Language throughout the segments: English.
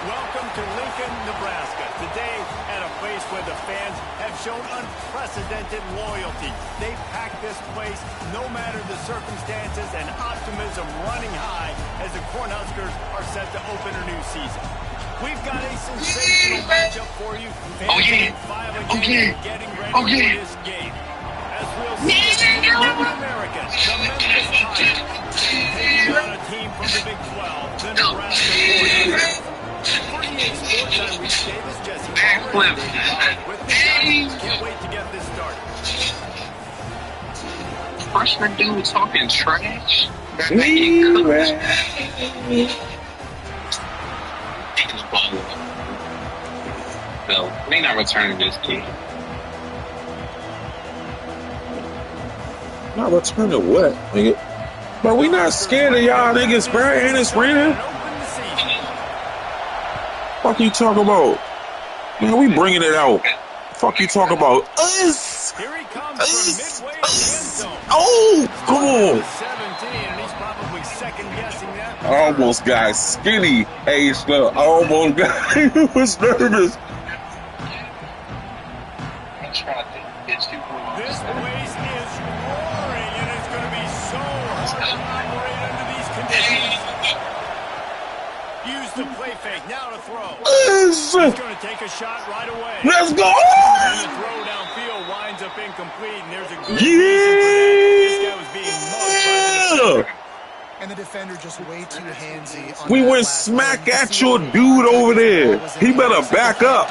Welcome to Lincoln, Nebraska. Today, at a place where the fans have shown unprecedented loyalty. They packed this place no matter the circumstances, and optimism running high as the Cornhuskers are set to open a new season. We've got a sensational matchup for you. Fans getting ready for this game. As we'll see in America, the Memphis Tigers taking on a team from the Big 12, the Nebraska Cornhuskers. 48 Sports, I'm Reese Davis, Jesse Palmer, with the Giants. Can't wait to get this started. Freshman dude talking trash. No, they not returning this kid. Not returning what, nigga? But we not scared of y'all niggas, bro. And it's raining. Fuck you talk about? Man, we bringing it out. Fuck you talk about? Us. Here he comes from midway in the end zone. Oh, come on. 17, and he's probably second guessing that. I almost got skinny. Hey, look, I almost got. He was nervous. This place is roaring, and it's going to be so hard to operate under these conditions. Use the play fake, now to throw. He's going to take a shot right away. Let's go! And the throw downfield winds up incomplete, and there's a good reason for that. This guy was being mugged by the defender. And the defender just way too handsy. We went smack at your dude over there. He better back up.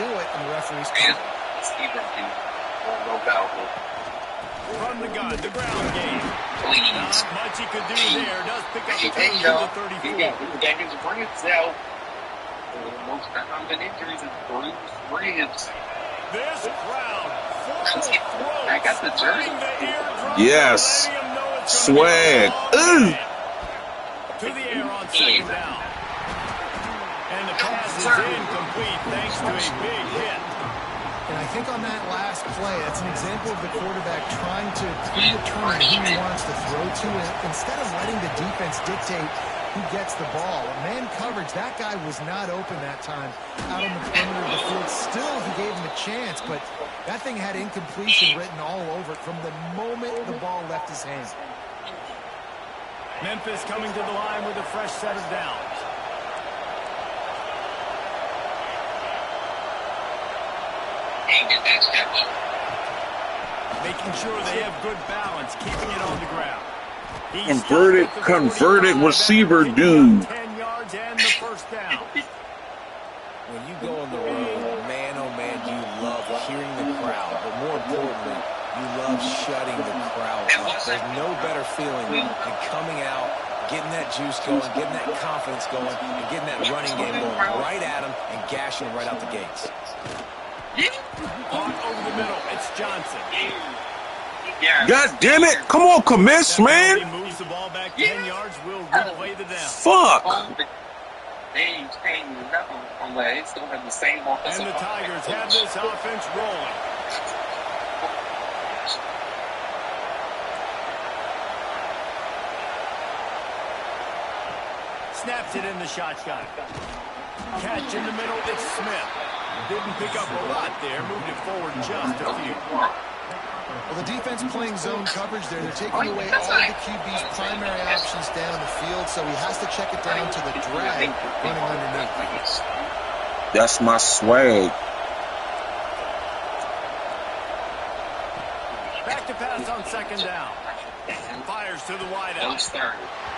From the gun, the ground game. Not much he could do there. Does pick up the turn to the 34. Most common injuries is bruised ribs. This crowd full of I got the jersey. Yes. Swag. To the air on second down. And the pass is incomplete thanks to a big hit. And I think on that last play, that's an example of the quarterback trying to predetermine who he wants to throw to. Instead of letting the defense dictate who gets the ball. Man coverage, that guy was not open that time out on the perimeter of the field. Still, he gave him a chance, but that thing had incompletion written all over it from the moment the ball left his hands. Memphis coming to the line with a fresh set of downs. Making sure they have good balance, keeping it on the ground. Converted receiver dude. 10 yards and the first down. When you go on the road, man, oh man, you love hearing the crowd. But more importantly, you love shutting the crowd up. There's no better feeling than coming out, getting that juice going, getting that confidence going, and getting that running game going right at them and gashing them right out the gates. Caught over the middle. It's Johnson. God damn it. Come on, commiss, man. He moves the ball back 10 yards. We'll replay the down. Fuck. They ain't changing nothing from that. They still have the same offensive. And the Tigers have this offense rolling. Snap gets it in the shotgun. Catch in the middle, it's Smith. Didn't pick up a lot there, moved it forward just a few. Well, the defense playing zone coverage there. They're taking away all of the QB's primary options down the field, so he has to check it down to the drag running underneath. That's my swag. Back to pass on second down. Fires to the wideout.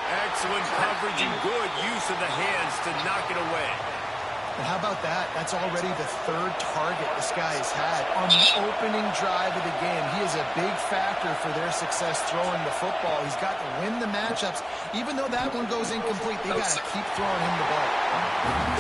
Excellent coverage and good use of the hands to knock it away. And how about that? That's already the third target this guy has had on the opening drive of the game. He is a big factor for their success throwing the football. He's got to win the matchups. Even though that one goes incomplete, they got to keep throwing him the ball.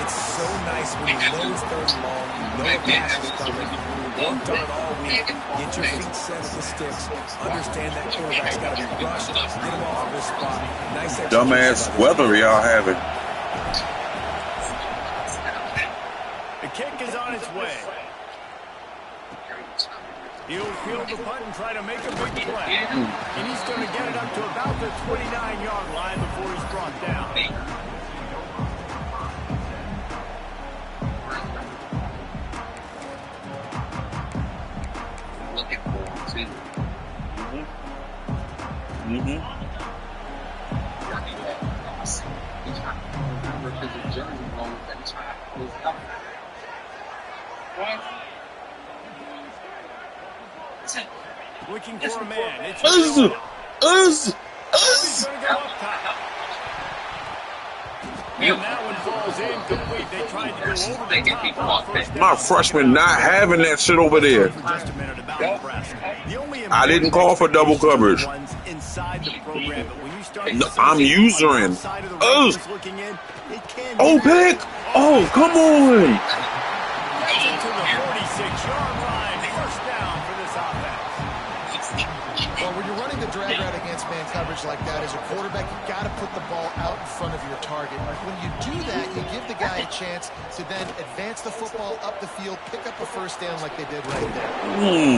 It's so nice when you know it's third and long, you know the pass is coming, you worked on it all week, get your feet set at the sticks, understand that quarterback's got to be rushed, get him off of his spot. Nice dumbass weather y'all having. The kick is on its way. He'll field the punt and try to make a big play. And he's going to get it up to about the 29-yard line before he's brought down. Looking forward to working that. Remember, because the journey moment that time was coming. Looking for a man. It's Uzz. he's going to go up top. And that one falls incomplete. They tried to go over the top. My freshman not having that shit over there. I didn't call for double coverage. No, I'm using. Oh, pick. Oh, come on. Gets it to the 46-yard line. First down for this offense. Well, when you're running the drag route against man coverage like that, as a quarterback, you've got to put the ball out in front of your target. When you do that, you give the guy a chance to then advance the football up the field, pick up a first down like they did right there.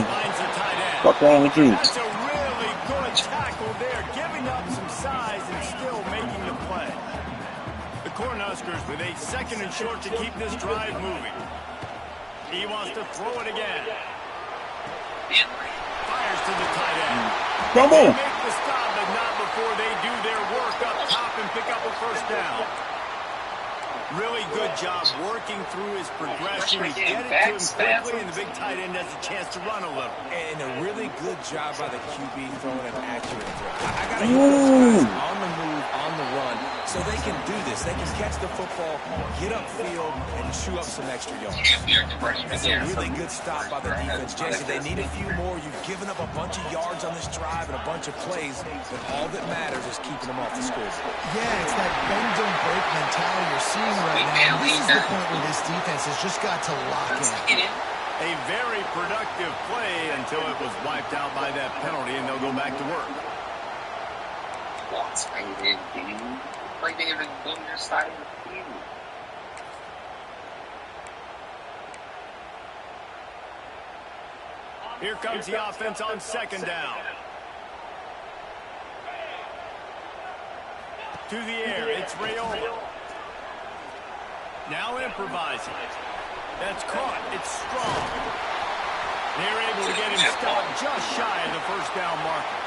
Finds a tight end. What's wrong with you? That's a really good tackle there, giving up some size and still making the play. The Cornhuskers with a second and short to keep this drive moving. He wants to throw it again. Fires to the tight end. Come They on. make the stop, but not before they do their work up top and pick up a first down. Really good job working through his progression. He get it to him quickly, and the big tight end has a chance to run a little. And a really good job by the QB throwing an accurate throw. I got to get those guys on the move, on the run, so they can do this. They can catch the football, get upfield, and chew up some extra yards. It's a really good stop by the defense. Jesse, they need a few more. You've given up a bunch of yards on this drive and a bunch of plays, but all that matters is keeping them off the scoreboard. Yeah, it's that bend don't break mentality you're seeing right now. This is the point where this defense has just got to lock in. A very productive play until it was wiped out by that penalty, and they'll go back to work. Like they even go to their side of the field. Here comes the offense on second down. To the air, it's Rayola. Now improvising. That's caught. It's strong. They're able to get him stopped just shy of the first down marker.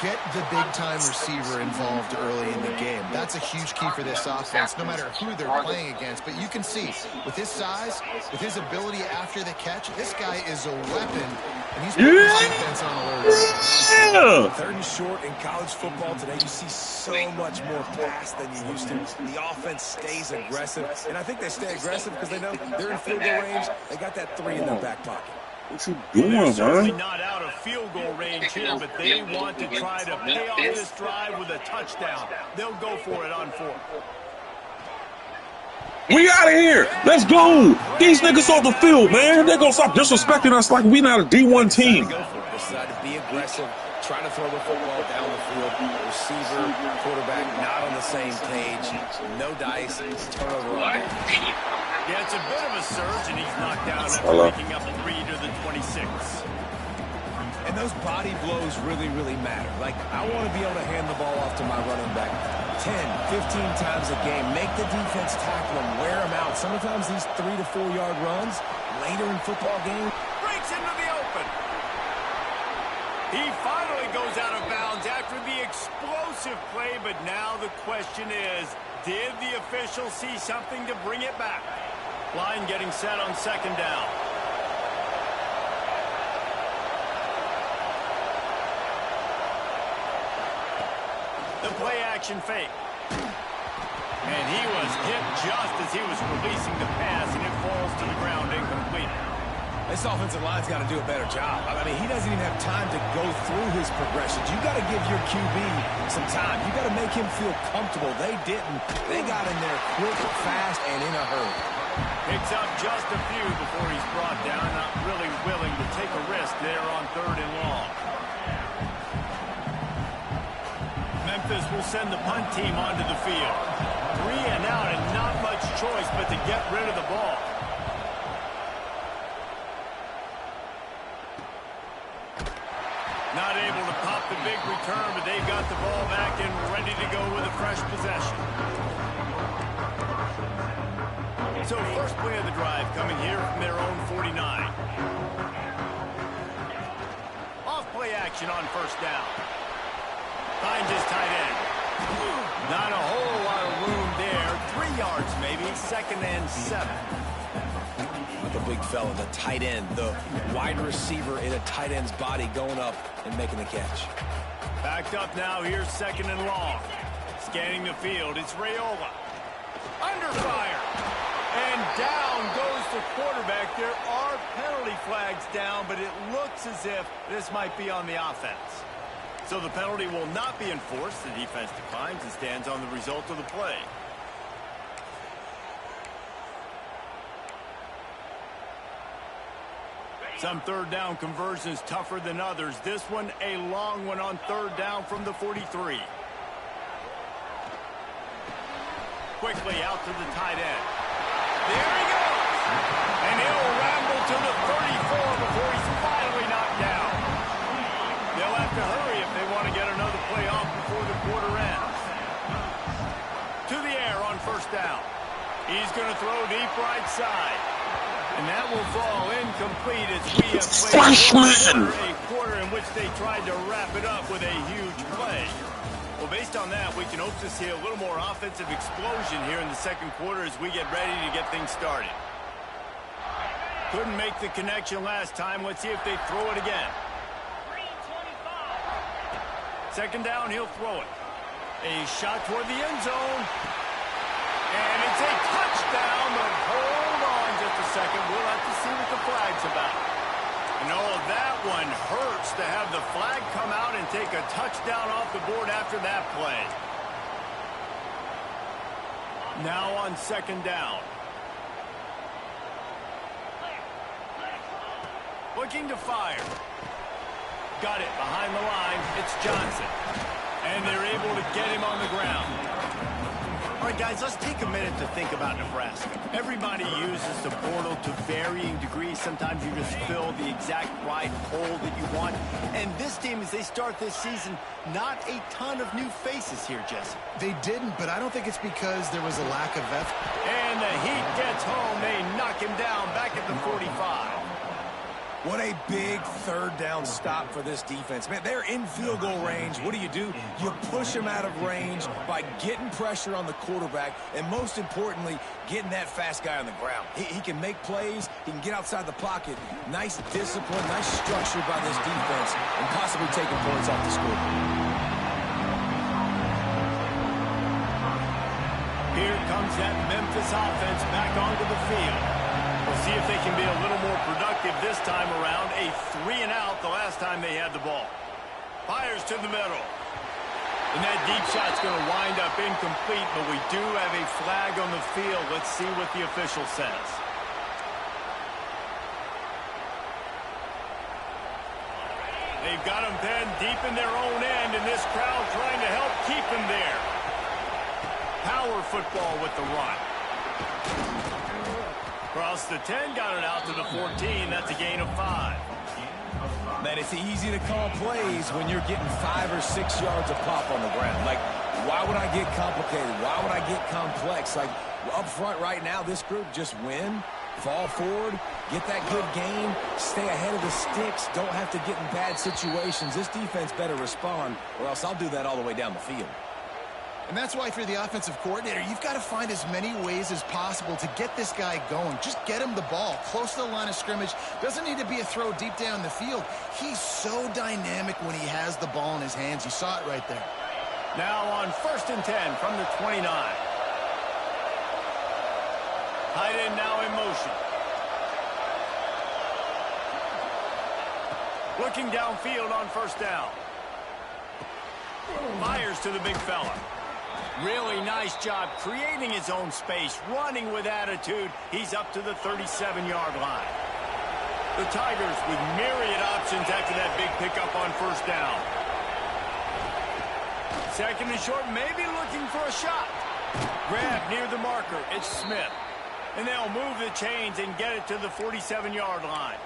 Get the big-time receiver involved early in the game. That's a huge key for this offense, no matter who they're playing against. But you can see, with his size, with his ability after the catch, this guy is a weapon, and he's putting his defense on alert. Yeah. Third and short in college football today, you see so much more pass than you used to. The offense stays aggressive, and I think they stay aggressive because they know they're in field goal range. They got that 3 in their back pocket. What you doing, They're certainly man? not out of field goal range here, but they want to try to pay off this drive with a touchdown. They'll go for it on 4. We out of here. Let's go. These niggas off the field, man. They're going to stop disrespecting us like we not a D1 team. Go for it. Decide to be aggressive, try to throw the football down the field. Receiver, quarterback, not on the same page. No dice. Turnover on it. Yeah, it's a bit of a surge, and he's knocked down after making up 3 to the 26. And those body blows really, really matter. Like, I want to be able to hand the ball off to my running back 10, 15 times a game. Make the defense tackle them, wear them out. Sometimes these 3 to 4 yard runs later in football games. Breaks into the open. He finally goes out of bounds after the explosive play, but now the question is, did the official see something to bring it back? Line getting set on second down. The play action fake. And he was hit just as he was releasing the pass, and it falls to the ground incomplete. This offensive line's got to do a better job. I mean, he doesn't even have time to go through his progressions. You got to give your QB some time. You got to make him feel comfortable. They didn't. They got in there quick, fast, and in a hurry. Picks up just a few before he's brought down. Not really willing to take a risk there on 3rd and long. Memphis will send the punt team onto the field. 3 and out and not much choice but to get rid of the ball. Not able to pop the big return, but they've got the ball back and ready to go with a fresh possession. So first play of the drive coming here from their own 49. Off play action on 1st down. Finds his tight end. Not a whole lot of room there. 3 yards maybe. 2nd and 7. The big fella, the tight end, the wide receiver in a tight end's body going up and making the catch. Backed up now. Here's 2nd and long. Scanning the field. It's Raiola. Under fire. And down goes the quarterback. There are penalty flags down, but it looks as if this might be on the offense. So the penalty will not be enforced. The defense declines and stands on the result of the play. Some 3rd down conversions tougher than others. This one a long one on 3rd down from the 43. Quickly out to the tight end. There he goes. And he'll ramble to the 34 before he's finally knocked down. They'll have to hurry if they want to get another play off before the quarter ends. To the air on 1st down. He's going to throw deep right side. And that will fall incomplete as we have played a quarter in which they tried to wrap it up with a huge play. Well, based on that, we can hope to see a little more offensive explosion here in the 2nd quarter as we get ready to get things started. Couldn't make the connection last time. Let's see if they throw it again. 2nd down, he'll throw it. A shot toward the end zone. And it's a touchdown, but hold on just a second. We'll have to see what the flag's about. And that one hurts to have the flag come out and take a touchdown off the board after that play. Now on 2nd down. Looking to fire. Got it behind the line. It's Johnson. And they're able to get him on the ground. All right, guys, let's take a minute to think about Nebraska. Everybody uses the portal to varying degrees. Sometimes you just fill the exact right hole that you want. And this team, as they start this season, not a ton of new faces here, Jesse. They didn't, but I don't think it's because there was a lack of effort. And the heat gets home. They knock him down back at the 45. What a big 3rd down stop for this defense. Man, they're in field goal range. What do? You push them out of range by getting pressure on the quarterback and, most importantly, getting that fast guy on the ground. He can make plays. He can get outside the pocket. Nice discipline, nice structure by this defense, and possibly taking points off the scoreboard. Here comes that Memphis offense back onto the field. We'll see if they can be a little more productive this time around. A 3 and out the last time they had the ball. Fires to the middle. And that deep shot's going to wind up incomplete, but we do have a flag on the field. Let's see what the official says. They've got him pinned deep in their own end, and this crowd trying to help keep him there. Power football with the run. Across the 10, got it out to the 14. That's a gain of 5. Man, it's easy to call plays when you're getting 5 or 6 yards of pop on the ground. Like, Why would I get complicated? Why would I get complex? Like, up front right now, this group just win, fall forward, get that good game, stay ahead of the sticks, don't have to get in bad situations. This defense better respond, or else I'll do that all the way down the field. And that's why if you're the offensive coordinator, you've got to find as many ways as possible to get this guy going. Just get him the ball close to the line of scrimmage. Doesn't need to be a throw deep down the field. He's so dynamic when he has the ball in his hands. You saw it right there. Now on 1st and 10 from the 29. Tight end now in motion. Looking downfield on 1st down. Fires to the big fella. Really nice job creating his own space, running with attitude. He's up to the 37-yard line. The Tigers with myriad options after that big pickup on 1st down. 2nd and short, maybe looking for a shot. Grab near the marker. It's Smith. And they'll move the chains and get it to the 47-yard line.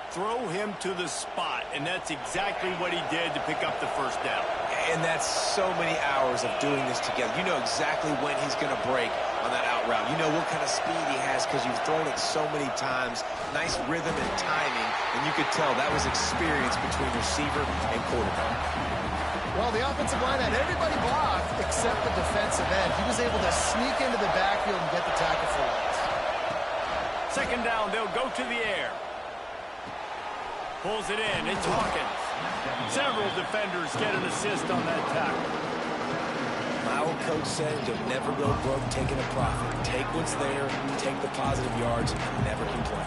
Throw him to the spot, and that's exactly what he did to pick up the 1st down. And that's so many hours of doing this together. You know exactly when he's going to break on that out route. You know what kind of speed he has because you've thrown it so many times. Nice rhythm and timing, and you could tell that was experience between receiver and quarterback. Well, the offensive line had everybody blocked except the defensive end. He was able to sneak into the backfield and get the tackle for loss. 2nd down, they'll go to the air. Pulls it in. It's Hawkins. Several defenders get an assist on that tackle. My old coach said you'll never go broke taking a profit. Take what's there, take the positive yards, and never complain.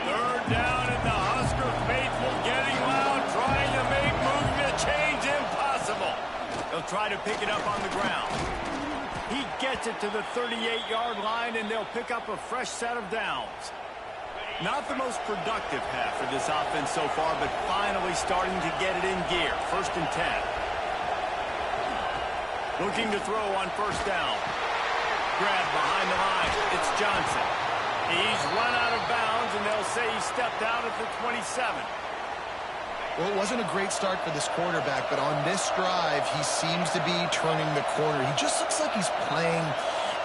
Third down, and the Husker faithful getting loud, trying to make moving the chains impossible. They'll try to pick it up on the ground. He gets it to the 38-yard line, and they'll pick up a fresh set of downs. Not the most productive half for this offense so far, but finally starting to get it in gear. 1st and 10. Looking to throw on 1st down. Grab behind the line. It's Johnson. He's run out of bounds, and they'll say he stepped out at the 27. Well, it wasn't a great start for this quarterback, but on this drive, he seems to be turning the corner. He just looks like he's playing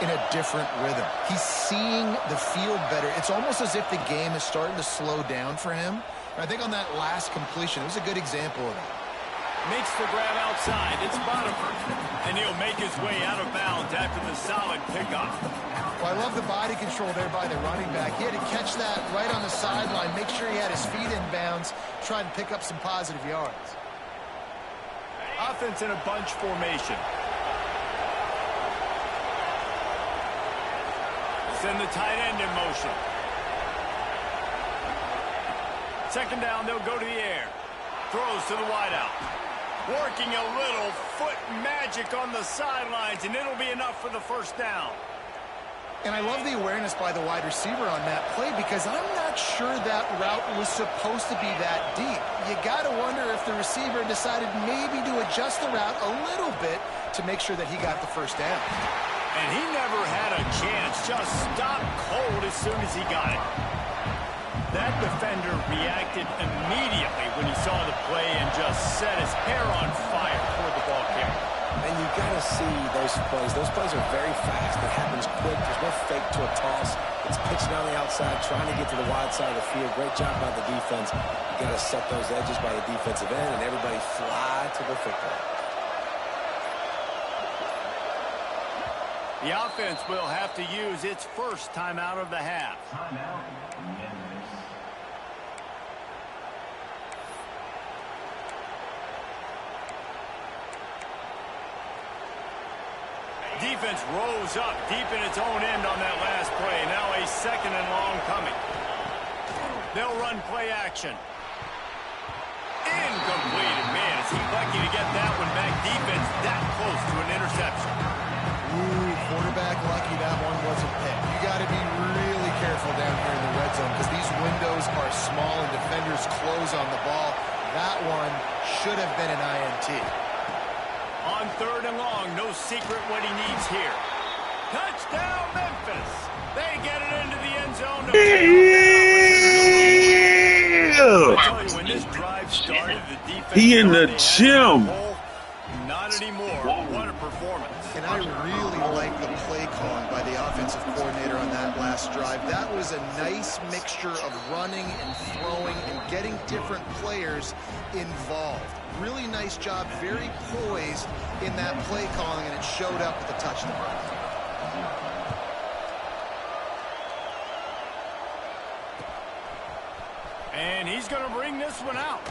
in a different rhythm. He's seeing the field better. It's almost as if the game is starting to slow down for him. And I think on that last completion, it was a good example of that. Makes the grab outside. It's Bonifer. And he'll make his way out of bounds after the solid pickup. Well, I love the body control there by the running back. He had to catch that right on the sideline, make sure he had his feet in bounds, try to pick up some positive yards. Offense in a bunch formation. Send the tight end in motion. 2nd down, they'll go to the air. Throws to the wideout. Working a little foot magic on the sidelines, and it'll be enough for the 1st down. And I love the awareness by the wide receiver on that play because I'm not sure that route was supposed to be that deep. You got to wonder if the receiver decided maybe to adjust the route a little bit to make sure that he got the 1st down. And he never had a chance, just stopped cold as soon as he got it. That defender reacted immediately when he saw the play and just set his hair on fire toward the ball carrier. And you got to see those plays. Those plays are very fast. It happens quick. There's no fake to a toss. It's pitching on the outside, trying to get to the wide side of the field. Great job by the defense. You got to set those edges by the defensive end, and everybody fly to the football. The offense will have to use its first timeout of the half. Timeout, Memphis. Defense rose up deep in its own end on that last play. Now a 2nd and long coming. They'll run play action. Incomplete. Man, is he lucky to get that one back. Defense that close to an interception. Ooh, quarterback lucky that one wasn't picked. You got to be really careful down here in the red zone because these windows are small and defenders close on the ball. That one should have been an INT. On 3rd and long, no secret what he needs here. Touchdown, Memphis. They get it into the end zone. To Yeah. I tell you, when this drive started, the defense He in the thought they had gym. the hole. Not anymore. What a performance. And I really like the play calling by the offensive coordinator on that last drive. That was a nice mixture of running and throwing and getting different players involved. Really nice job, very poised in that play calling, and it showed up with the touchdown. And he's going to bring this one out.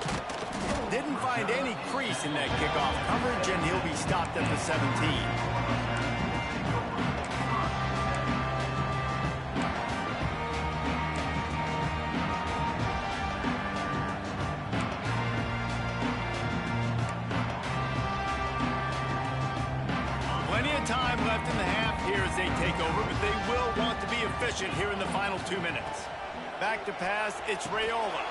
Didn't find any crease in that kickoff coverage, and he'll be stopped at the 17. Plenty of time left in the half here as they take over, but they will want to be efficient here in the final 2 minutes. Back to pass, it's Raiola.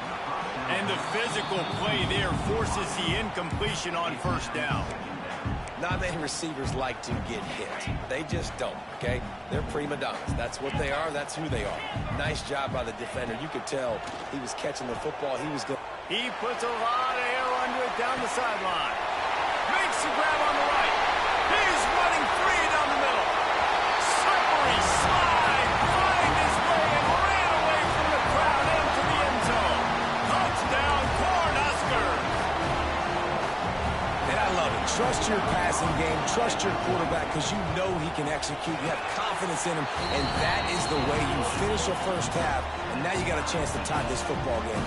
And the physical play there forces the incompletion on first down. Not many receivers like to get hit. They just don't, okay? They're prima donnas. That's what they are. That's who they are. Nice job by the defender. You could tell he was catching the football. He was good. He puts a lot of air under it down the sideline. Makes the grab on the right. He's running free down the middle. Slippery slide. Find his way and ran away from the crowd into the end zone. Touchdown, Cornhuskers. And I love it. Trust your passing game. Trust your quarterback because you know he can execute. You have confidence in him, and that is the way you finish a first half. And now you got a chance to tie this football game.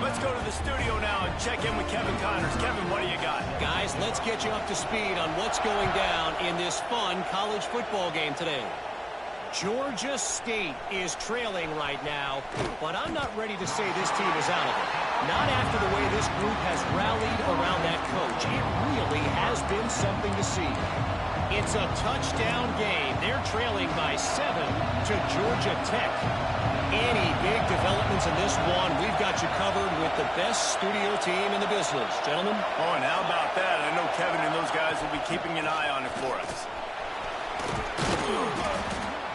Let's go to the studio now and check in with Kevin Connors. Kevin, what do you got? Guys, let's get you up to speed on what's going down in this fun college football game today. Georgia State is trailing right now, but I'm not ready to say this team is out of it. Not after the way this group has rallied around that coach. It really has been something to see. It's a touchdown game. They're trailing by 7 to Georgia Tech. Any big developments in this one, we've got you covered with the best studio team in the business. Gentlemen? Oh, and how about that? I know Kevin and those guys will be keeping an eye on it for us.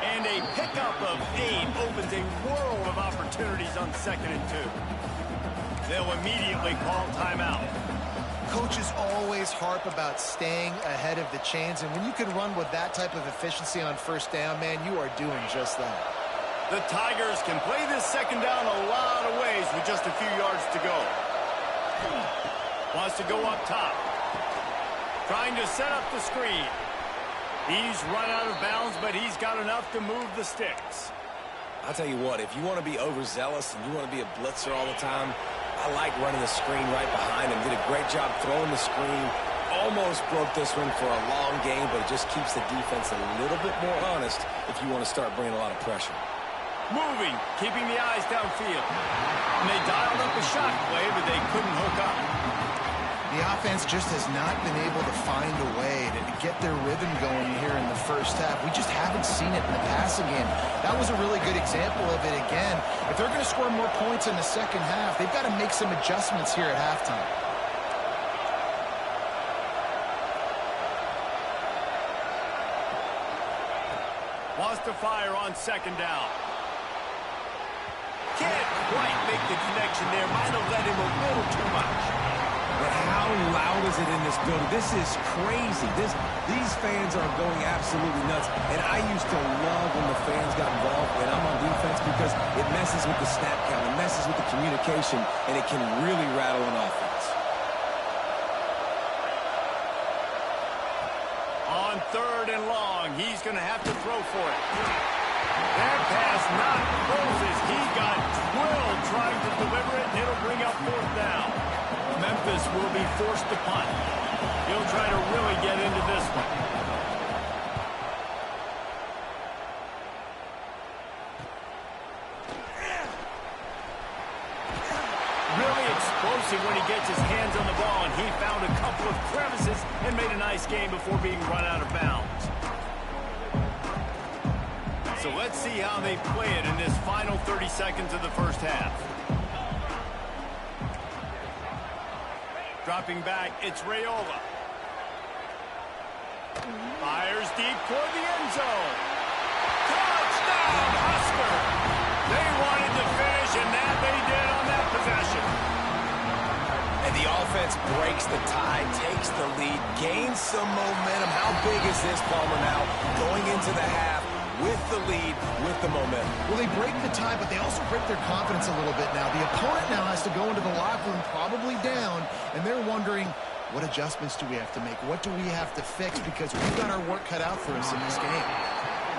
And a pickup of 8 opens a world of opportunities on 2nd and 2. They'll immediately call timeout. Coaches always harp about staying ahead of the chains, and when you can run with that type of efficiency on first down, man, you are doing just that. The Tigers can play this 2nd down a lot of ways with just a few yards to go. Wants to go up top. Trying to set up the screen. He's run out of bounds, but he's got enough to move the sticks. I'll tell you what, if you want to be overzealous and you want to be a blitzer all the time, I like running the screen right behind him. Did a great job throwing the screen. Almost broke this one for a long game, but it just keeps the defense a little bit more honest if you want to start bringing a lot of pressure. Moving, keeping the eyes downfield. And they dialed up a shot play, but they couldn't hook up. The offense just has not been able to find a way to get their rhythm going here in the first half. We just haven't seen it in the passing game. That was a really good example of it again. If they're going to score more points in the second half, they've got to make some adjustments here at halftime. Wants to fire on 2nd down. Can't quite make the connection there. Might have let him a little too much. But how loud is it in this building? This is crazy. These fans are going absolutely nuts. And I used to love when the fans got involved when I'm on defense because it messes with the snap count. It messes with the communication, and it can really rattle an offense. On 3rd and long, he's going to have to throw for it. That pass not closes. He got drilled trying to deliver it, and it'll bring up 4th down. Memphis will be forced to punt. He'll try to really get into this one. Really explosive when he gets his hands on the ball, and he found a couple of crevices and made a nice game before being run out of bounds. So let's see how they play it in this final 30 seconds of the first half. Dropping back, it's Raiola. Fires deep toward the end zone. Touchdown, Husker! They wanted to finish, and that they did on that possession. possession. And the offense breaks the tie, takes the lead, gains some momentum. How big is this, Palmer, now going into the half with the lead, with the momentum? Well, they break the tie, but they also break their confidence a little bit now. The opponent now has to go into the locker room probably down, and they're wondering, what adjustments do we have to make? What do we have to fix? Because we've got our work cut out for us in this game.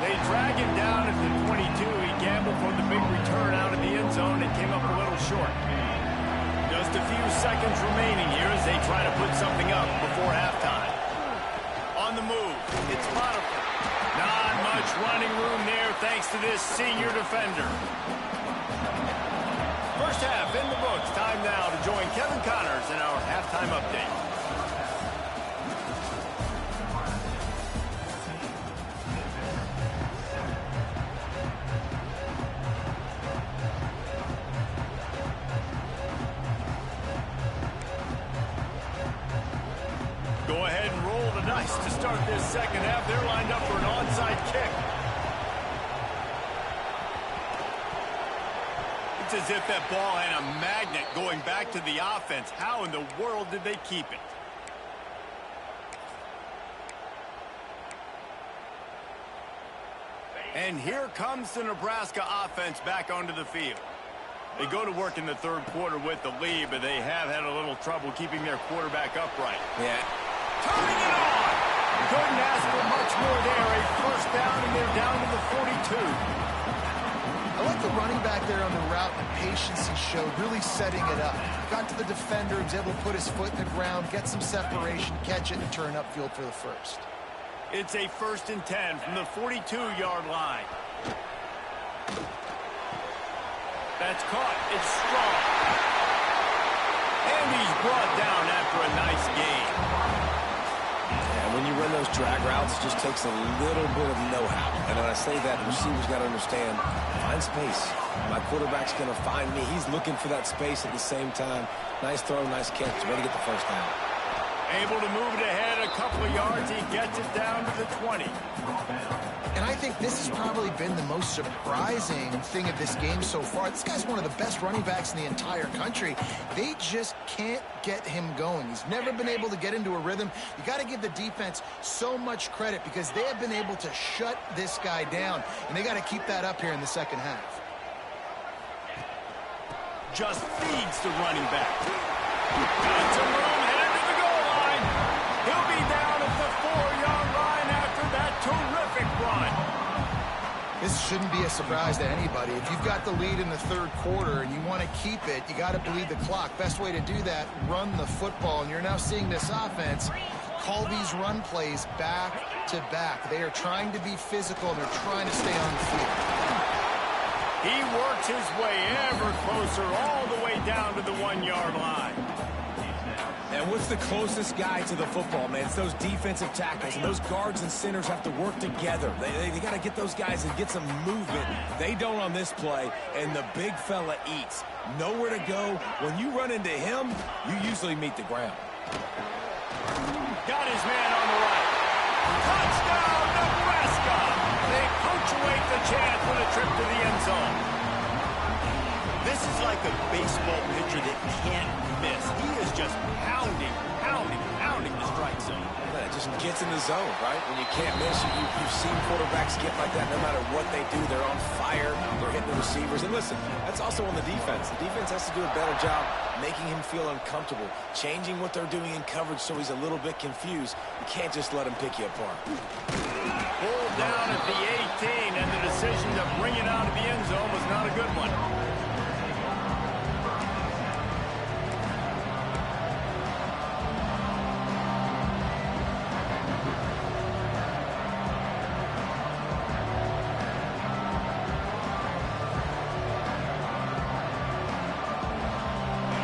They drag him down at the 22. He gambled for the big return out of the end zone and came up a little short. Just a few seconds remaining here as they try to put something up before halftime. On the move, it's Potiphar. Not much running room there thanks to this senior defender. First half in the books. Time now to join Kevin Connors in our halftime update. Go ahead and roll the dice to start this second half. They're lined up for an onside kick. It's as if that ball had a magnet going back to the offense. How in the world did they keep it? And here comes the Nebraska offense back onto the field. They go to work in the third quarter with the lead, but they have had a little trouble keeping their quarterback upright. Yeah. Turning it on! Couldn't ask for much more there. A first down, and they're down to the 42. I like the running back there on the route and the patience he showed, really setting it up. Got to the defender, was able to put his foot in the ground, get some separation, catch it, and turn upfield for the first. It's a 1st and 10 from the 42-yard line. That's caught. It's strong. And he's brought down after a nice gain. And when you run those drag routes, it just takes a little bit of know-how. And when I say that, the receiver's got to understand, find space. My quarterback's going to find me. He's looking for that space at the same time. Nice throw, nice catch. Ready to get the first down. Able to move it ahead a couple of yards. He gets it down to the 20. And I think this has probably been the most surprising thing of this game so far. This guy's one of the best running backs in the entire country. They just can't get him going. He's never been able to get into a rhythm. You got to give the defense so much credit because they have been able to shut this guy down, and they got to keep that up here in the second half. Just feeds the running back. Got some room, headed to the goal line. He'll be down at the 4-yard line after that terrific run. This shouldn't be a surprise to anybody. If you've got the lead in the third quarter and you want to keep it, you got to bleed the clock. Best way to do that, run the football. And you're now seeing this offense call these run plays back to back. They are trying to be physical, and they're trying to stay on the field. He works his way ever closer all the way down to the 1-yard line. And what's the closest guy to the football, man? It's those defensive tackles, and those guards and centers have to work together. They got to get those guys and get some movement. They don't on this play, and the big fella eats. Nowhere to go. When you run into him, you usually meet the ground. Got his man on the right. Touchdown, Nebraska! They punctuate the chance with a trip to the end zone. This is like a baseball pitcher that can't miss. He is just pounding the strike zone. It just gets in the zone, right? When you can't miss, you've seen quarterbacks get like that no matter what they do. They're on fire. They're hitting the receivers. And listen, that's also on the defense. The defense has to do a better job making him feel uncomfortable, changing what they're doing in coverage so he's a little bit confused. You can't just let him pick you apart. Pulled down at the 18, and the decision to bring it out of the end zone was not a good one.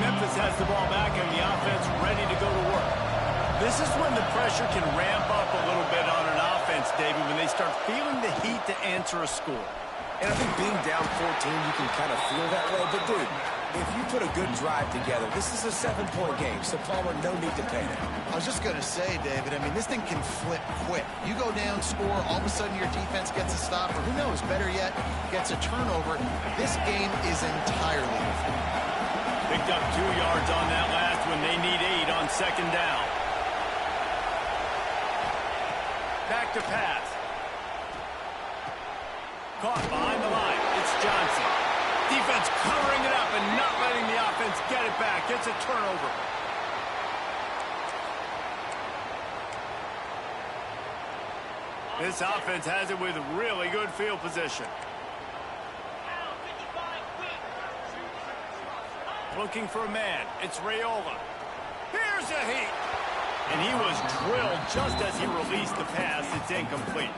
Memphis has the ball back and the offense ready to go to work. This is when the pressure can ramp up a little bit on an offense, David, when they start feeling the heat to answer a score. And I think being down 14, you can kind of feel that way. But, dude, if you put a good drive together, this is a 7-point game. So, Palmer, no need to panic. I was just going to say, David, I mean, this thing can flip quick. You go down, score, all of a sudden your defense gets a stop, or who knows, better yet, gets a turnover. This game is entirely different. Picked up 2 yards on that last one. They need 8 on second down. Back to pass. Caught behind the line. It's Johnson. Defense covering it up and not letting the offense get it back. It's a turnover. This offense has it with really good field position. Looking for a man. It's Raiola. Here's a heat. And he was drilled just as he released the pass. It's incomplete.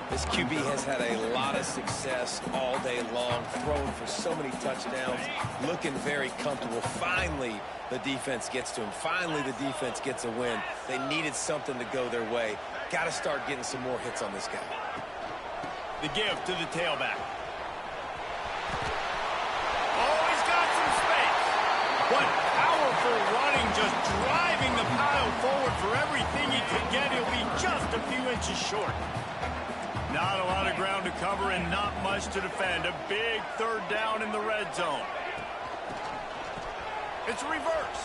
This QB has had a lot of success all day long, throwing for so many touchdowns, looking very comfortable. Finally, the defense gets to him. Finally, the defense gets a win. They needed something to go their way. Got to start getting some more hits on this guy. The give to the tailback. Oh, he's got some space. What powerful running, just driving the pile forward for everything he could get. He'll be just a few inches short. Not a lot of ground to cover and not much to defend. A big third down in the red zone. It's a reverse.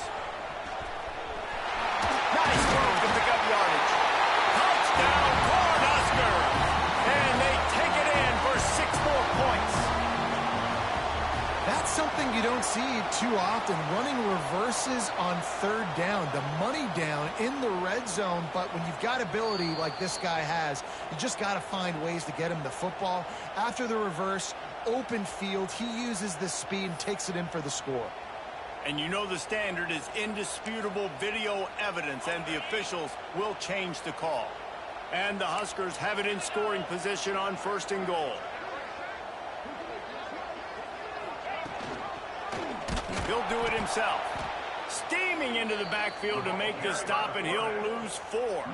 Nice move to pick up yardage. Touchdown, Cornhuskers. And they take it in for 6 more points. That's something you don't see too often, running reverses on third down. The money down in the red zone, but when you've got ability like this guy has, you just got to find ways to get him the football. After the reverse, open field, he uses the speed and takes it in for the score. And you know the standard is indisputable video evidence, and the officials will change the call. And the Huskers have it in scoring position on 1st and goal. He'll do it himself. Steaming into the backfield to make the stop, and he'll lose 4.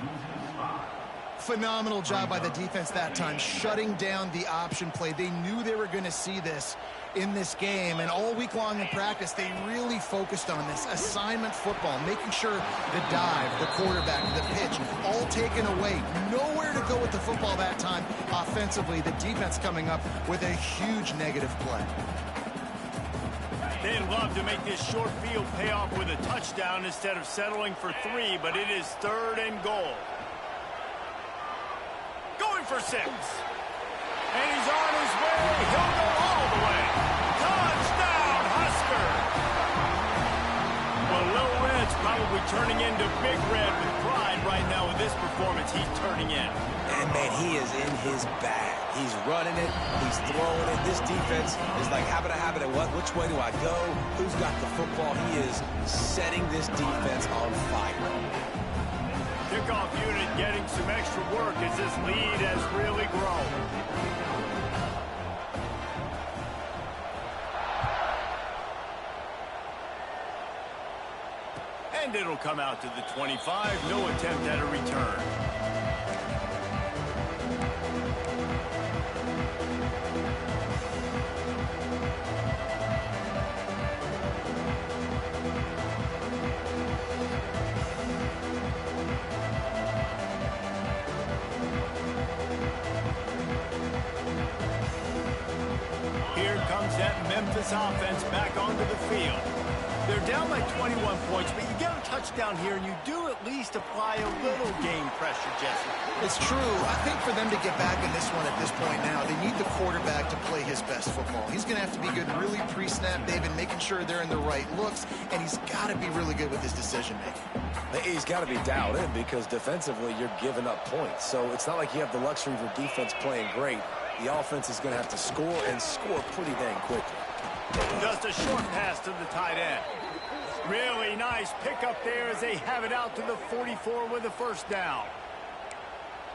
Phenomenal job by the defense that time, shutting down the option play. They knew they were going to see this in this game, and all week long in practice, they really focused on this assignment football, making sure the dive, the quarterback, the pitch, all taken away. Nowhere to go with the football that time. Offensively, the defense coming up with a huge negative play. They'd love to make this short field pay off with a touchdown instead of settling for 3, but it is 3rd and goal. Going for 6. And he's on his way. He'll go all the way. Touchdown, Husker. Well, Little Red's probably turning into Big Red with pride right now with this performance he's turning in. And, man, he is in his bag. He's running it. He's throwing it. This defense is like, habit, which way do I go? Who's got the football? He is setting this defense on fire. Kickoff unit getting some extra work as this lead has really grown. And it'll come out to the 25. No attempt at a return. Here comes that Memphis offense back onto the field. They're down by 21 points, but you get a touchdown here, and you do at least apply a little game pressure, Jesse. It's true. I think for them to get back in this one at this point now, they need the quarterback to play his best football. He's going to have to be good really pre-snap. They've been making sure they're in the right looks, and he's got to be really good with his decision-making. He's got to be dialed in because defensively you're giving up points. So it's not like you have the luxury for defense playing great. The offense is going to have to score and score pretty dang quickly. Just a short pass to the tight end. Really nice pickup there as they have it out to the 44 with a 1st down.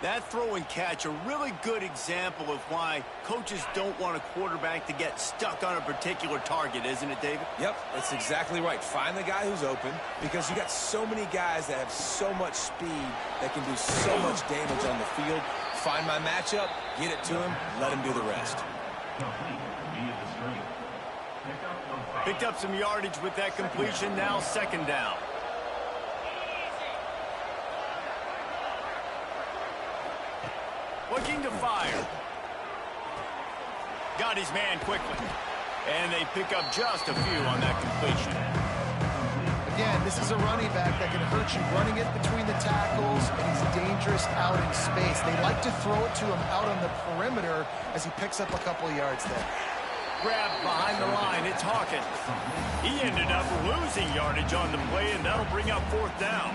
That throw and catch, a really good example of why coaches don't want a quarterback to get stuck on a particular target, isn't it, David? Yep, that's exactly right. Find the guy who's open because you got so many guys that have so much speed that can do so much damage on the field. Find my matchup, get it to him, let him do the rest. Picked up some yardage with that completion, now 2nd down. Looking to fire. Got his man quickly. And they pick up just a few on that completion. Again, this is a running back that can hurt you running it between the tackles, and he's dangerous out in space. They like to throw it to him out on the perimeter as he picks up a couple of yards there. Grab behind the line. It's Hawkins. He ended up losing yardage on the play, and that'll bring up 4th down.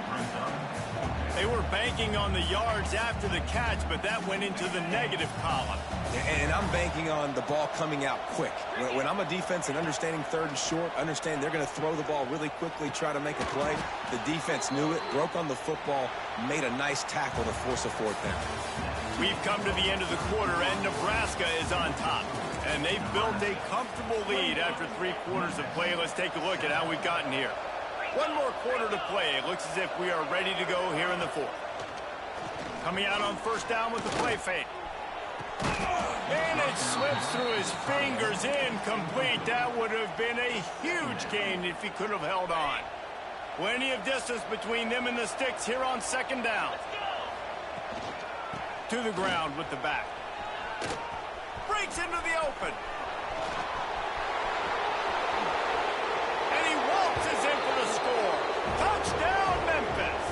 They were banking on the yards after the catch, but that went into the negative column. And I'm banking on the ball coming out quick. When I'm a defense and understanding 3rd and short, understand they're going to throw the ball really quickly, try to make a play. The defense knew it, broke on the football, made a nice tackle to force a 4th down. We've come to the end of the quarter, and Nebraska is on top. And they've built a comfortable lead after 3 quarters of play. Let's take a look at how we've gotten here. 1 more quarter to play. It looks as if we are ready to go here in the 4th. Coming out on 1st down with the play fake. And it slips through his fingers, incomplete. That would have been a huge gain if he could have held on. Plenty of distance between them and the sticks here on 2nd down. To the ground with the back. Breaks into the open. And he waltzes in for the score. Touchdown, Memphis.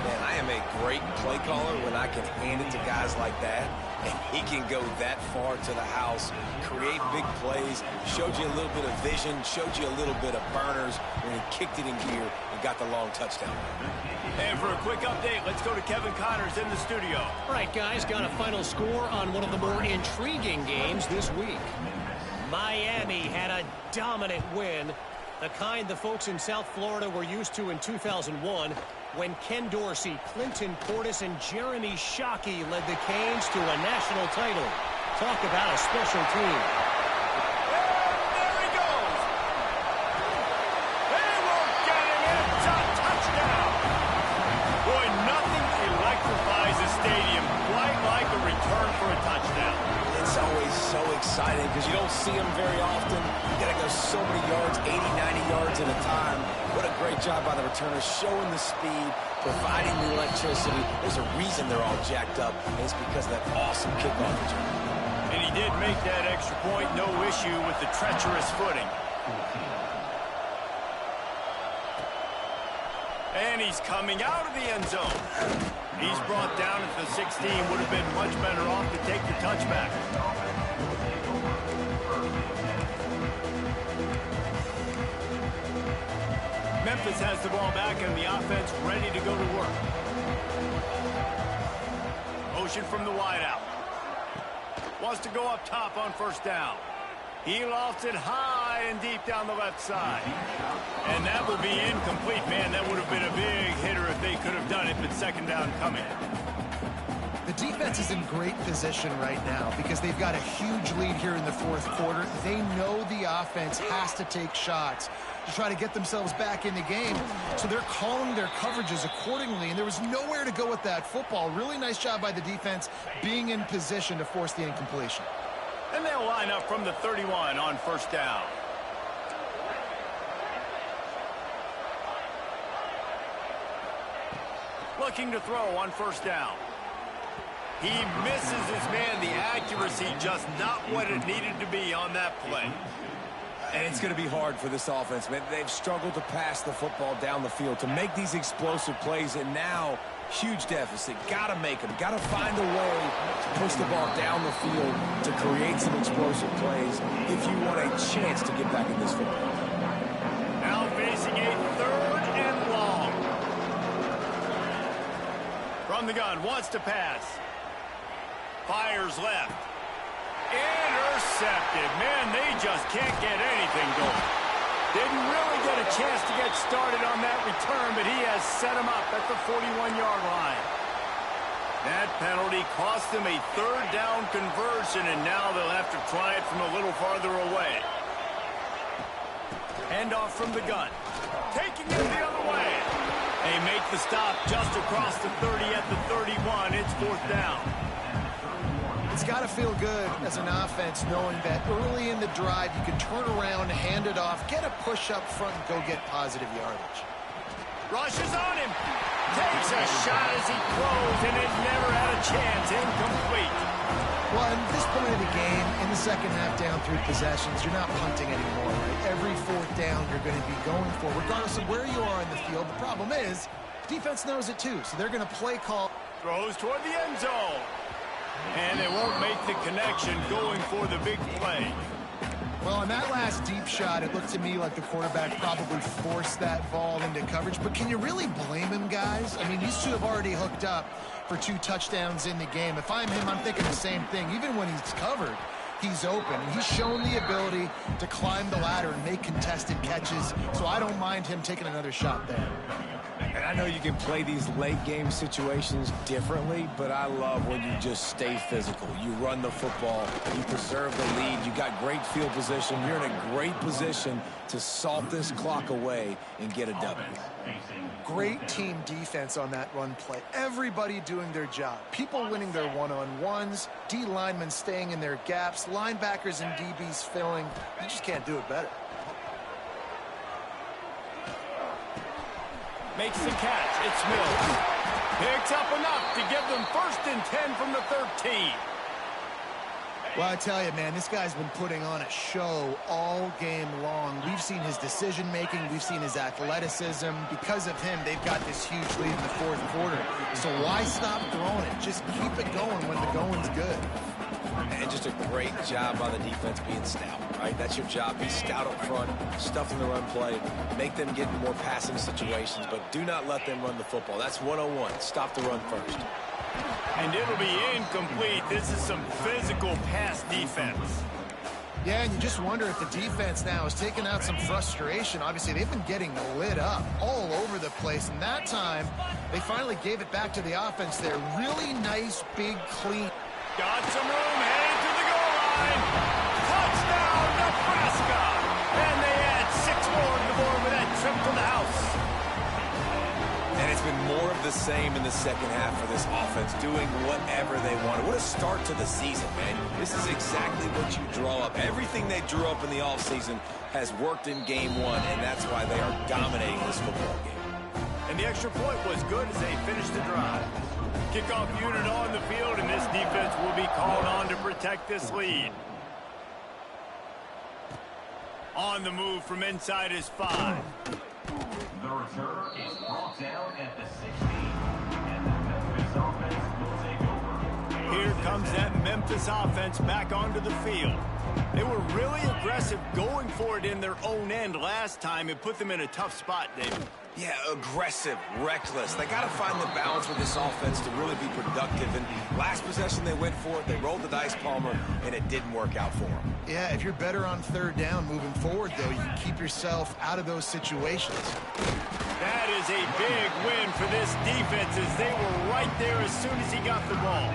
Man, I am a great play caller when I can hand it to guys like that. And he can go that far to the house, create big plays, showed you a little bit of vision, showed you a little bit of burners when he kicked it in gear and got the long touchdown. And for a quick update, let's go to Kevin Connors in the studio. All right, guys, got a final score on one of the more intriguing games this week. Miami had a dominant win, the kind the folks in South Florida were used to in 2001 when Ken Dorsey, Clinton Portis, and Jeremy Shockey led the Canes to a national title. Talk about a special team. Exciting because you don't see them very often. You got to go so many yards, 80, 90 yards at a time. What a great job by the returners, showing the speed, providing the electricity. There's a reason they're all jacked up, and it's because of that awesome kickoff return. And he did make that extra point, no issue with the treacherous footing. And he's coming out of the end zone. He's brought down at the 16, would have been much better off to take the touchback. Memphis has the ball back and the offense ready to go to work. Motion from the wideout. Wants to go up top on 1st down. He lofts it high and deep down the left side. And that will be incomplete. Man, that would have been a big hitter if they could have done it, but 2nd down coming. The defense is in great position right now because they've got a huge lead here in the 4th quarter. They know the offense has to take shots to try to get themselves back in the game. So they're calling their coverages accordingly, and there was nowhere to go with that football. Really nice job by the defense being in position to force the incompletion. And they'll line up from the 31 on 1st down. Looking to throw on 1st down. He misses his man. The accuracy just not what it needed to be on that play. And it's going to be hard for this offense, man. They've struggled to pass the football down the field, to make these explosive plays, and now huge deficit. Got to make them. Got to find a way to push the ball down the field to create some explosive plays if you want a chance to get back in this football. Now facing a 3rd and long. From the gun, wants to pass. Fires left. Intercepted. Man, they just can't get anything going. Didn't really get a chance to get started on that return, but he has set him up at the 41-yard line. That penalty cost them a 3rd down conversion, and now they'll have to try it from a little farther away. Handoff from the gun. Taking it the other way. They make the stop just across the 30 at the 31. It's 4th down. It's got to feel good as an offense knowing that early in the drive you can turn around, hand it off, get a push up front, and go get positive yardage. Rushes on him. Takes a shot as he throws, and it never had a chance. Incomplete. Well, at this point of the game, in the second half, down 3 possessions, you're not punting anymore, right? Every 4th down you're going to be going for, regardless of where you are in the field. The problem is, defense knows it too, so they're going to play call. Throws toward the end zone. And they won't make the connection going for the big play. Well, on that last deep shot, it looked to me like the quarterback probably forced that ball into coverage. But can you really blame him, guys? I mean, these two have already hooked up for 2 touchdowns in the game. If I'm him, I'm thinking the same thing. Even when he's covered, he's open. And he's shown the ability to climb the ladder and make contested catches. So I don't mind him taking another shot there. And I know you can play these late game situations differently, but I love when you just stay physical. You run the football, you preserve the lead, you got great field position, you're in a great position to salt this clock away and get a W. Great team defense on that run play. Everybody doing their job. People winning their one-on-ones, D linemen staying in their gaps, linebackers and DBs filling. You just can't do it better. Makes the catch. It's Mills. Picks up enough to give them 1st and 10 from the 13. Well, I tell you, man, this guy's been putting on a show all game long. We've seen his decision-making. We've seen his athleticism. Because of him, they've got this huge lead in the 4th quarter. So why stop throwing it? Just keep it going when the going's good. And just a great job on the defense being stout, right? That's your job. Be stout up front, stuff in the run play, make them get in more passing situations, but do not let them run the football. That's 101. Stop the run first. And it'll be incomplete. This is some physical pass defense. Yeah, and you just wonder if the defense now is taking out some frustration. Obviously, they've been getting lit up all over the place, and that time, they finally gave it back to the offense there. Really nice, big, clean. Got some room, headed to the goal line. Touchdown, Nebraska! And they add 6 more to the board with that trip to the house. And it's been more of the same in the second half for this offense, doing whatever they wanted. What a start to the season, man. This is exactly what you draw up. Everything they drew up in the offseason has worked in game 1, and that's why they are dominating this football game. And the extra point was good as they finished the drive. Kickoff unit on the field, and this defense will be called on to protect this lead. On the move from inside is 5. The return is brought down at the 16, and the Memphis offense will take over. Here comes that Memphis offense back onto the field. They were really aggressive going for it in their own end last time. It put them in a tough spot, David. Yeah, aggressive, reckless. They got to find the balance with this offense to really be productive. And last possession they went for it. They rolled the dice, Palmer, and it didn't work out for them. Yeah, if you're better on 3rd down moving forward, though, you can keep yourself out of those situations. That is a big win for this defense as they were right there as soon as he got the ball.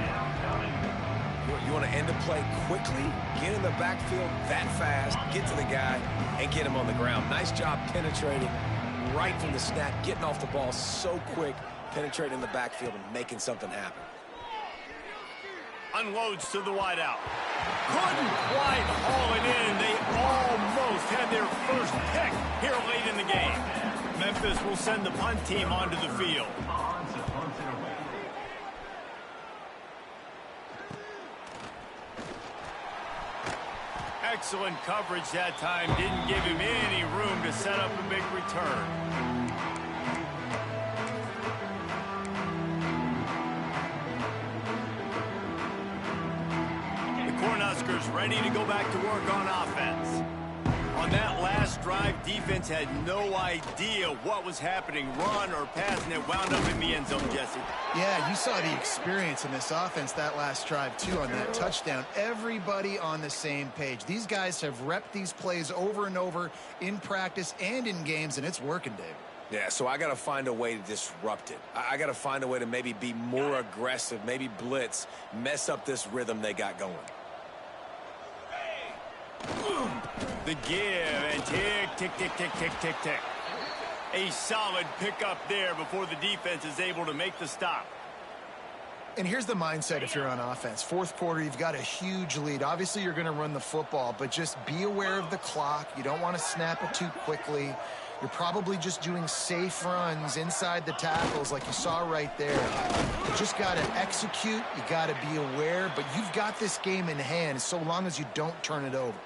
You want to end a play quickly, get in the backfield that fast, get to the guy, and get him on the ground. Nice job penetrating right from the snap, getting off the ball so quick, penetrating the backfield and making something happen. Unloads to the wideout. Couldn't quite haul it in. They almost had their first pick here late in the game. Memphis will send the punt team onto the field. Excellent coverage that time. Didn't give him any room to set up a big return. The Cornhuskers ready to go back to work on offense. On that last drive, defense had no idea what was happening, run or pass, and it wound up in the end zone, Jesse. Yeah, you saw the experience in this offense that last drive, too, on that touchdown. Everybody on the same page. These guys have repped these plays over and over in practice and in games, and it's working, Dave. Yeah, so I got to find a way to disrupt it. I got to find a way to maybe be more aggressive, maybe blitz, mess up this rhythm they got going. The give and tick, tick, tick, tick, tick, tick, tick. A solid pickup there before the defense is able to make the stop. And here's the mindset if you're on offense. 4th quarter, you've got a huge lead. Obviously, you're going to run the football, but just be aware of the clock. You don't want to snap it too quickly. You're probably just doing safe runs inside the tackles like you saw right there. You just got to execute. You got to be aware, but you've got this game in hand so long as you don't turn it over.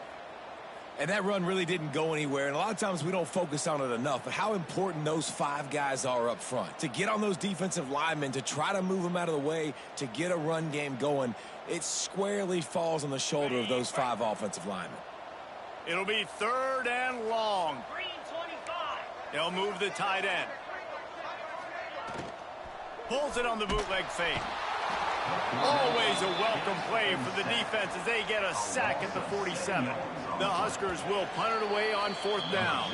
And that run really didn't go anywhere, and a lot of times we don't focus on it enough, but how important those 5 guys are up front. To get on those defensive linemen, to try to move them out of the way, to get a run game going, it squarely falls on the shoulder of those 5 offensive linemen. It'll be 3rd and long. They'll move the tight end. Pulls it on the bootleg fake. Always a welcome play for the defense as they get a sack at the 47. The Huskers will punt it away on 4th down.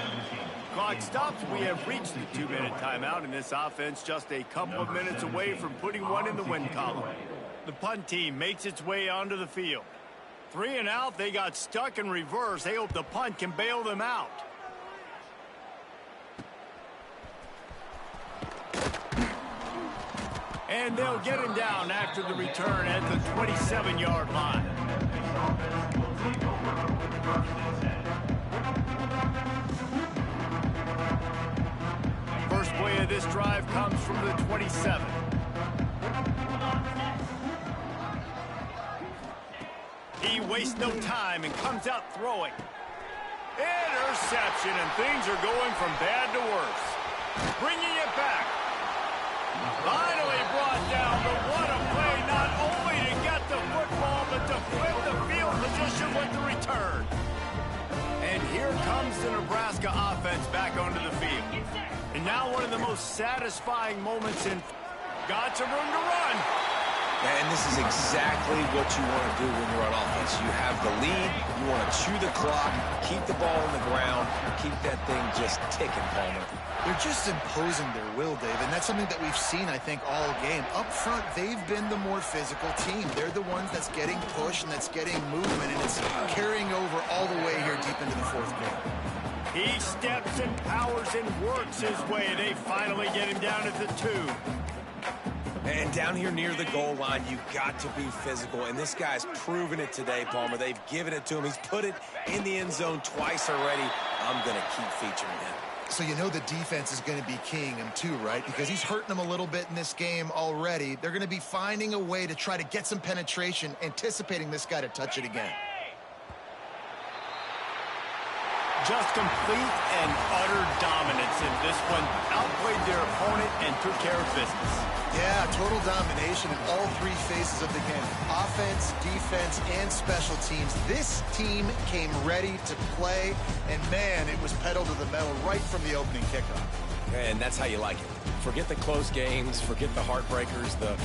Clock stops. We have reached the 2-minute timeout, and this offense just a couple of minutes away from putting one in the win column. The punt team makes its way onto the field. 3 and out. They got stuck in reverse. They hope the punt can bail them out. And they'll get him down after the return at the 27-yard line. First play of this drive comes from the 27. He wastes no time and comes out throwing. Interception, and things are going from bad to worse. Bringing it back. Finally brought down, but what a play, not only to get the football, but to flip the field position with the return. And here comes the Nebraska offense back onto the field. And now one of the most satisfying moments in. Got some room to run. And this is exactly what you want to do when you're on offense. You have the lead, you want to chew the clock, keep the ball on the ground, keep that thing just ticking, Palmer. They're just imposing their will, Dave, and that's something that we've seen, I think, all game. Up front, they've been the more physical team. They're the ones that's getting pushed and that's getting movement, and it's carrying over all the way here deep into the 4th quarter. He steps and powers and works his way. They finally get him down at the 2. And down here near the goal line, you've got to be physical. And this guy's proven it today, Palmer. They've given it to him. He's put it in the end zone twice already. I'm going to keep featuring him. So you know the defense is going to be keying him too, right? Because he's hurting them a little bit in this game already. They're going to be finding a way to try to get some penetration, anticipating this guy to touch it again. Just complete and utter dominance in this one. Outplayed their opponent and took care of business. Yeah, total domination in all 3 phases of the game. Offense, defense, and special teams. This team came ready to play, and man, it was pedal to the metal right from the opening kickoff. And that's how you like it. Forget the close games, forget the heartbreakers, the